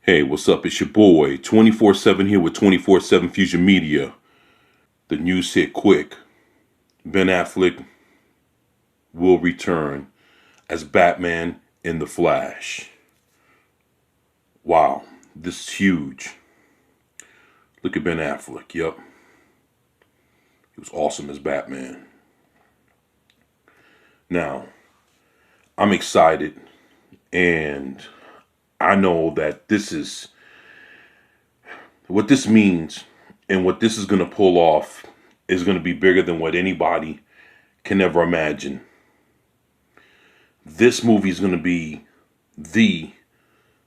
Hey, what's up? It's your boy, 24/7 here with 24/7 Fusion Media. The news hit quick. Ben Affleck will return as Batman in The Flash. Wow, this is huge. Look at Ben Affleck, yep. He was awesome as Batman. Now, I'm excited, and I know that this is what this means, and what this is going to pull off is going to be bigger than what anybody can ever imagine. This movie is going to be the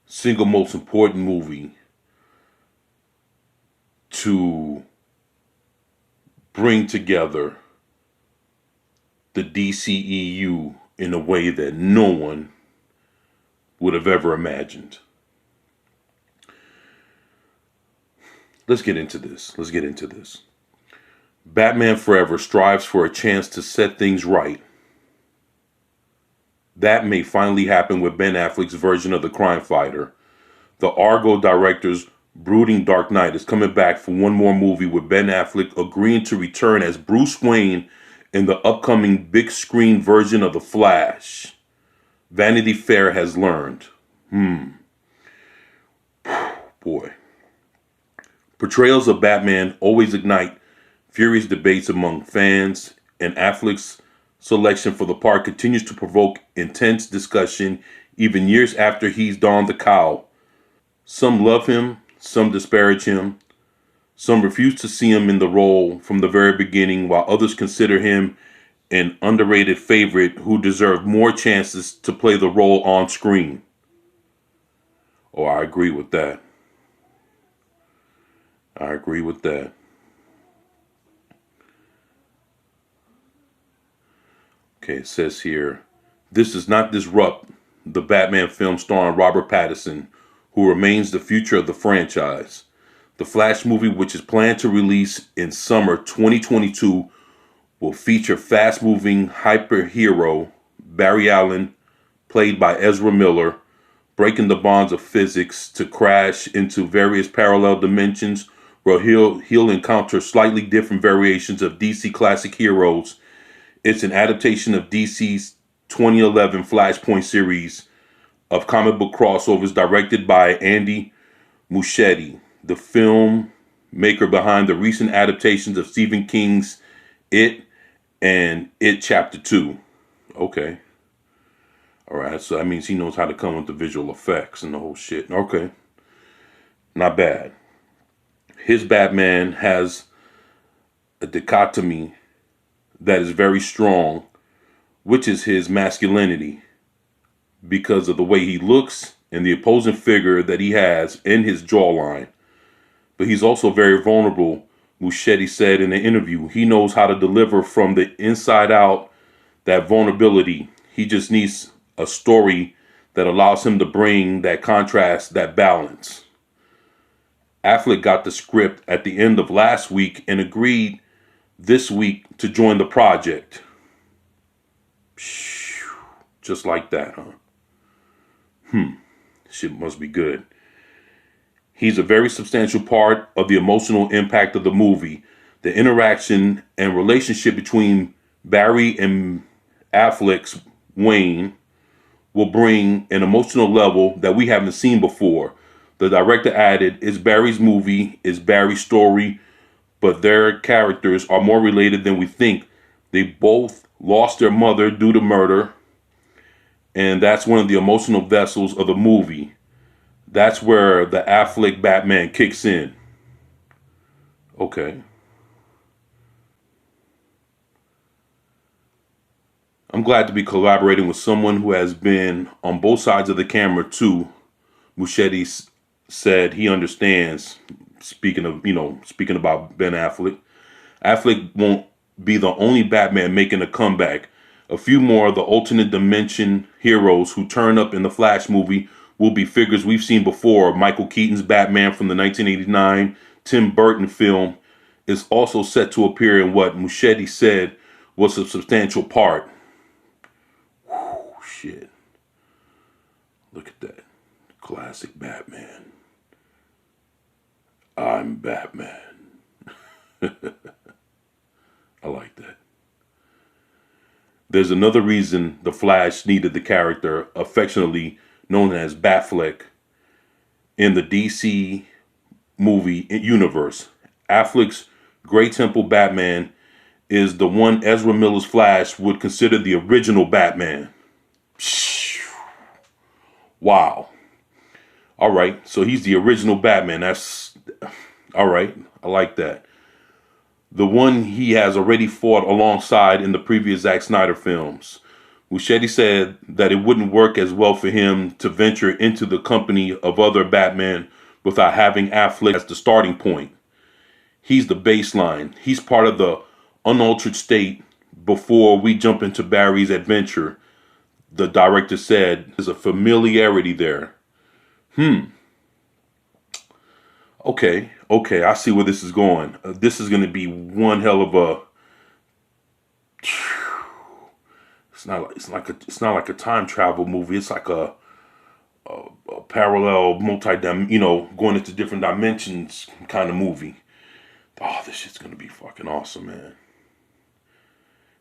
single most important movie to bring together the DCEU in a way that no one would have ever imagined. Let's get into this. Batman Forever strives for a chance to set things right. That may finally happen with Ben Affleck's version of the crime fighter. The Argo director's brooding Dark Knight is coming back for one more movie, with Ben Affleck agreeing to return as Bruce Wayne in the upcoming big screen version of The Flash. Vanity Fair has learned. Boy. Portrayals of Batman always ignite furious debates among fans, and Affleck's selection for the part continues to provoke intense discussion even years after he's donned the cowl. Some love him, some disparage him, some refuse to see him in the role from the very beginning, while others consider him an underrated favorite who deserved more chances to play the role on screen. Oh, I agree with that. I agree with that. Okay, it says here, this does not disrupt the Batman film starring Robert Pattinson, who remains the future of the franchise. The Flash movie, which is planned to release in summer 2022, will feature fast-moving hyper-hero Barry Allen, played by Ezra Miller, breaking the bonds of physics to crash into various parallel dimensions where he'll encounter slightly different variations of DC classic heroes. It's an adaptation of DC's 2011 Flashpoint series of comic book crossovers, directed by Andy Muschietti, the filmmaker behind the recent adaptations of Stephen King's It and It Chapter 2. Okay. All right, so that means he knows how to come with the visual effects and the whole shit. Okay. Not bad. His Batman has a dichotomy that is very strong, which is his masculinity, because of the way he looks and the opposing figure that he has in his jawline. But he's also very vulnerable, Muschietti said in an interview. He knows how to deliver from the inside out that vulnerability. He just needs a story that allows him to bring that contrast, that balance. Affleck got the script at the end of last week and agreed this week to join the project. Just like that, huh? Shit must be good. He's a very substantial part of the emotional impact of the movie. The interaction and relationship between Barry and Affleck's Wayne will bring an emotional level that we haven't seen before. The director added, it's Barry's movie, it's Barry's story, but their characters are more related than we think. They both lost their mother due to murder, and that's one of the emotional vessels of the movie. That's where the Affleck Batman kicks in. Okay. I'm glad to be collaborating with someone who has been on both sides of the camera too. Muschietti said he understands. Speaking about Ben Affleck. Affleck won't be the only Batman making a comeback. A few more of the alternate dimension heroes who turn up in the Flash movie will be figures we've seen before. Michael Keaton's Batman from the 1989 Tim Burton film is also set to appear in what Muschietti said was a substantial part. Whew, shit. Look at that. Classic Batman. I'm Batman. I like that. There's another reason the Flash needed the character affectionately known as Batfleck in the DC movie universe. Affleck's Gray Temple Batman is the one Ezra Miller's Flash would consider the original Batman. Wow. All right, so he's the original Batman. That's all right. I like that. The one he has already fought alongside in the previous Zack Snyder films. Muschietti said that it wouldn't work as well for him to venture into the company of other Batman without having Affleck as the starting point. He's the baseline. He's part of the unaltered state before we jump into Barry's adventure. The director said there's a familiarity there. Okay, I see where this is going. This is going to be one hell of a. It's not like a time travel movie. It's like a parallel going into different dimensions kind of movie. Oh, this shit's going to be fucking awesome, man.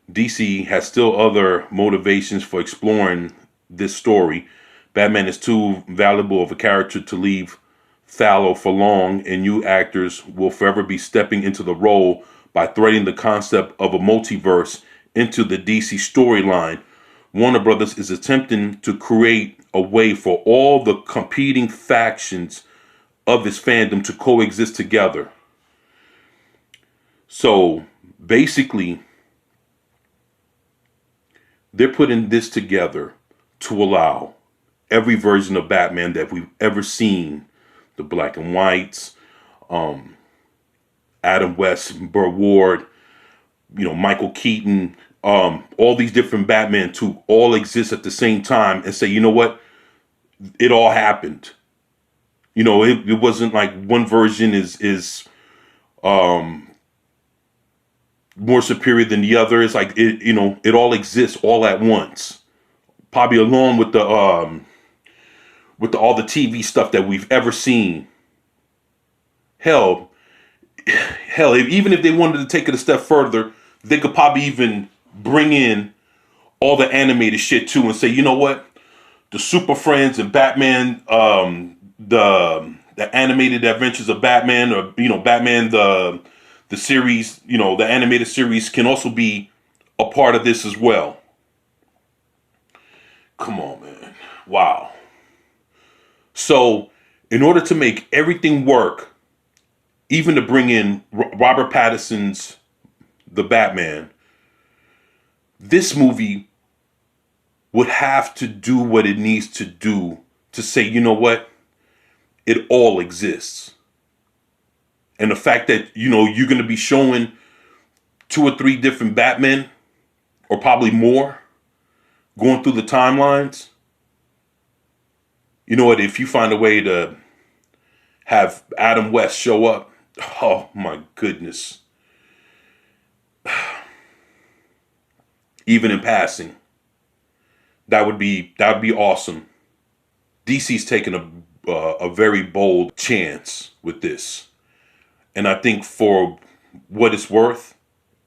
DC has still other motivations for exploring this story. Batman is too valuable of a character to leave fallow for long, and new actors will forever be stepping into the role by threading the concept of a multiverse into the DC storyline. Warner Brothers is attempting to create a way for all the competing factions of this fandom to coexist together. So basically, they're putting this together to allow every version of Batman that we've ever seen, the black and whites, Adam West, Burt Ward, Michael Keaton, all these different Batman to all exist at the same time and say, you know what? It all happened. It wasn't like one version is more superior than the other. It's like it all exists all at once. Probably along with all the TV stuff that we've ever seen. Hell, even if they wanted to take it a step further, they could probably even bring in all the animated shit too and say, you know what? The Super Friends and Batman, the animated adventures of Batman, or Batman the series, the animated series can also be a part of this as well. Come on, man. Wow. So, in order to make everything work, even to bring in Robert Pattinson's The Batman, this movie would have to do what it needs to do to say, you know what? It all exists. And the fact that, you're going to be showing 2 or 3 different Batmen, or probably more, going through the timelines. You know what? If you find a way to have Adam West show up, oh my goodness. Even in passing, that would be awesome. DC's taking a very bold chance with this. And I think for what it's worth,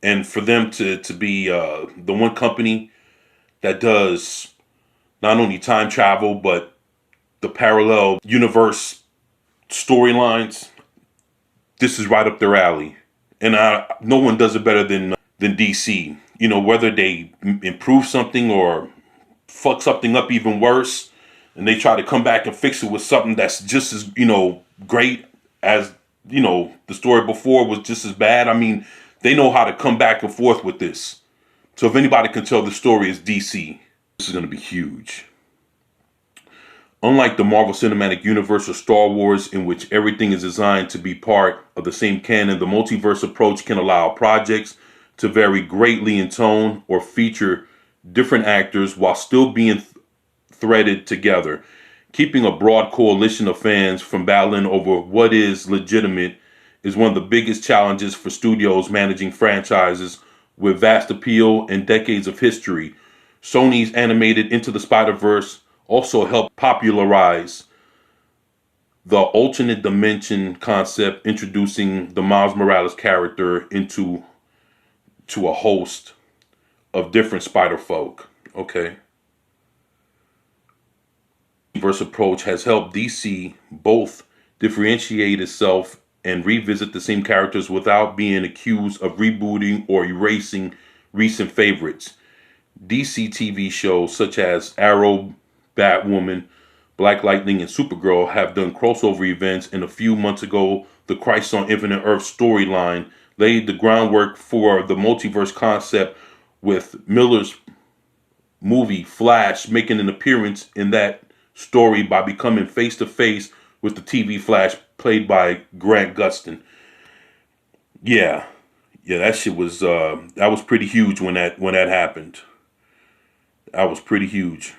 and for them to be the one company that does not only time travel, but the parallel universe storylines, this is right up their alley. And no one does it better than DC. Whether they improve something or fuck something up even worse, and they try to come back and fix it with something that's just as, great as, the story before was just as bad. I mean, they know how to come back and forth with this. So if anybody can tell the story, it's DC. This is going to be huge. Unlike the Marvel Cinematic Universe or Star Wars, in which everything is designed to be part of the same canon, the multiverse approach can allow projects to vary greatly in tone or feature different actors while still being threaded together. Keeping a broad coalition of fans from battling over what is legitimate is one of the biggest challenges for studios managing franchises with vast appeal and decades of history. Sony's animated Into the Spider-Verse also helped popularize the alternate dimension concept, introducing the Miles Morales character into a host of different spider folk. Okay. Verse approach has helped DC both differentiate itself and revisit the same characters without being accused of rebooting or erasing recent favorites. DC TV shows such as Arrow, Batwoman, Black Lightning, and Supergirl have done crossover events, and a few months ago, the Crisis on Infinite Earth storyline laid the groundwork for the multiverse concept, with Miller's movie Flash making an appearance in that story by becoming face to face with the TV Flash played by Grant Gustin. Yeah, that shit was that was pretty huge when that happened. That was pretty huge.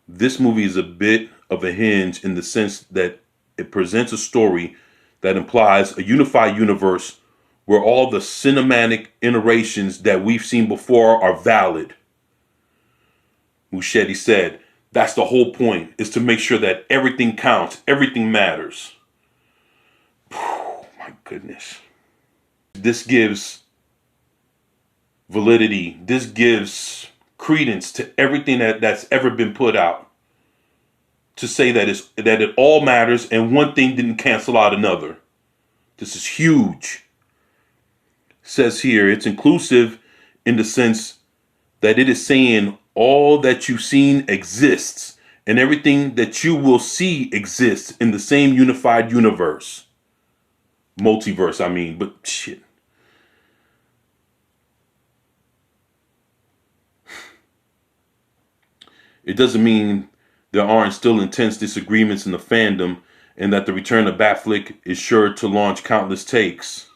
This movie is a bit of a hinge in the sense that it presents a story that implies a unified universe where all the cinematic iterations that we've seen before are valid. Muschietti said, that's the whole point, is to make sure that everything counts, everything matters. My goodness. This gives validity, this gives credence to everything that's ever been put out, to say that it all matters and one thing didn't cancel out another. This is huge. It says here, it's inclusive in the sense that it is saying all that you've seen exists and everything that you will see exists in the same unified universe. Multiverse, I mean, but shit. It doesn't mean there aren't still intense disagreements in the fandom and that the return of Affleck is sure to launch countless takes.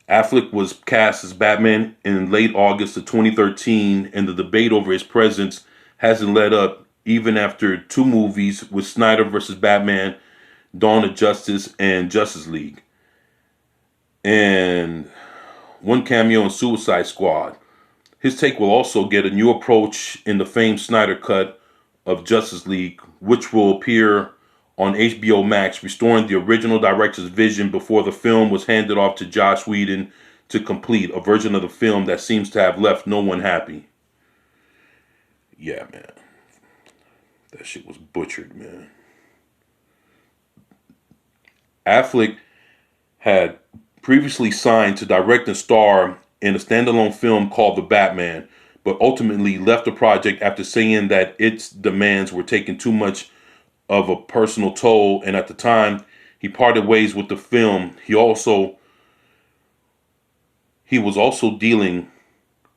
Affleck was cast as Batman in late August of 2013, and the debate over his presence hasn't let up even after 2 movies with Snyder vs. Batman, Dawn of Justice, and Justice League, and 1 cameo in Suicide Squad. His take will also get a new approach in the famed Snyder Cut of Justice League, which will appear on HBO Max, restoring the original director's vision before the film was handed off to Joss Whedon to complete, a version of the film that seems to have left no one happy. Yeah, man. That shit was butchered, man. Affleck had previously signed to direct and star in a standalone film called The Batman, but ultimately left the project after saying that its demands were taking too much of a personal toll, and at the time he parted ways with the film, he was also dealing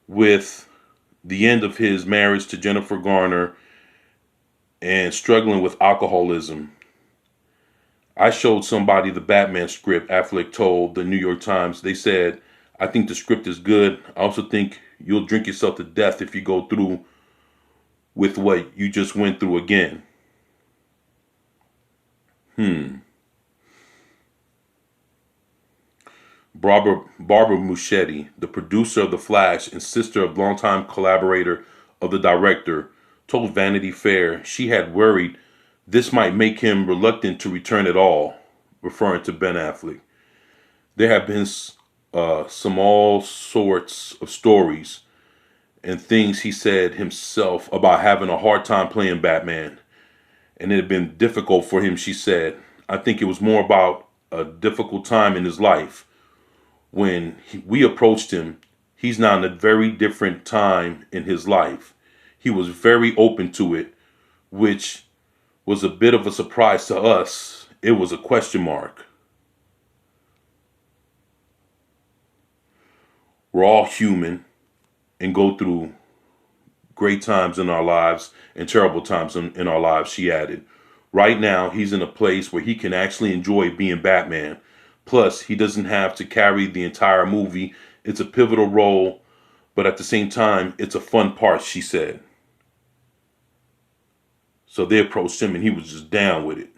with the end of his marriage to Jennifer Garner and struggling with alcoholism. I showed somebody the Batman script, Affleck told the New York Times. They said, I think the script is good. I also think you'll drink yourself to death if you go through with what you just went through again. Barbara Muschietti, the producer of The Flash and sister of longtime collaborator of the director, told Vanity Fair she had worried this might make him reluctant to return at all, referring to Ben Affleck. There have been some all sorts of stories and things he said himself about having a hard time playing Batman. And it had been difficult for him, she said. I think it was more about a difficult time in his life. When we approached him, he's now in a very different time in his life. He was very open to it, which was a bit of a surprise to us. It was a question mark. We're all human and go through great times in our lives and terrible times in our lives, she added. Right now, he's in a place where he can actually enjoy being Batman. Plus, he doesn't have to carry the entire movie. It's a pivotal role, but at the same time, it's a fun part, she said. So they approached him and he was just down with it.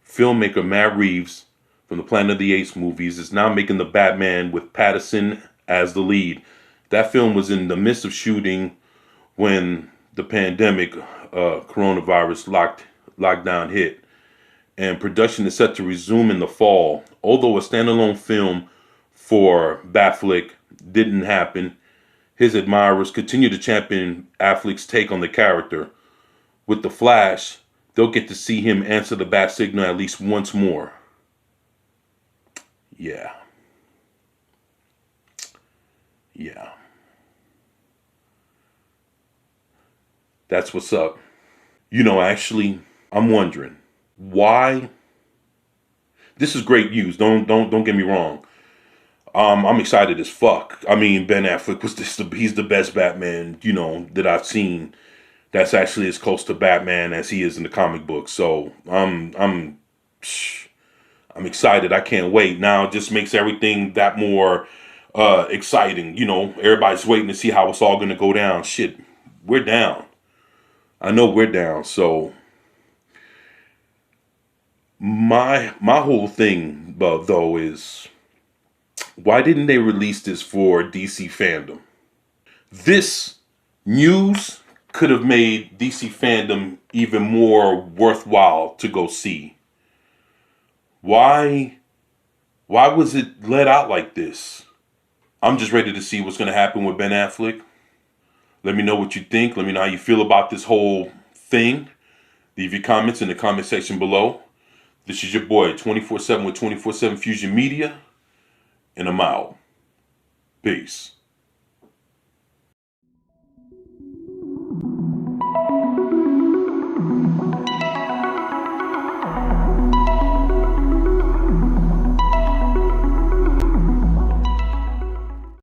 Filmmaker Matt Reeves from the Planet of the Apes movies is now making the Batman with Pattinson as the lead. That film was in the midst of shooting when the pandemic, coronavirus lockdown hit, and production is set to resume in the fall. Although a standalone film for Affleck didn't happen, his admirers continue to champion Affleck's take on the character. With The Flash, they'll get to see him answer the bat signal at least once more. Yeah. Yeah. That's what's up. Actually, I'm wondering why. This is great news. Don't get me wrong. I'm excited as fuck. I mean, Ben Affleck was he's the best Batman, that I've seen. That's actually as close to Batman as he is in the comic book. So I'm excited. I can't wait. Now it just makes everything that more exciting. Everybody's waiting to see how it's all gonna go down. Shit, we're down. I know we're down. So my whole thing, though, is why didn't they release this for DC fandom? This news could have made DC fandom even more worthwhile to go see. Why was it let out like this? I'm just ready to see what's going to happen with Ben Affleck. Let me know what you think. Let me know how you feel about this whole thing. Leave your comments in the comment section below. This is your boy 24/7 with 24/7 Fusion Media, and I'm out. Peace.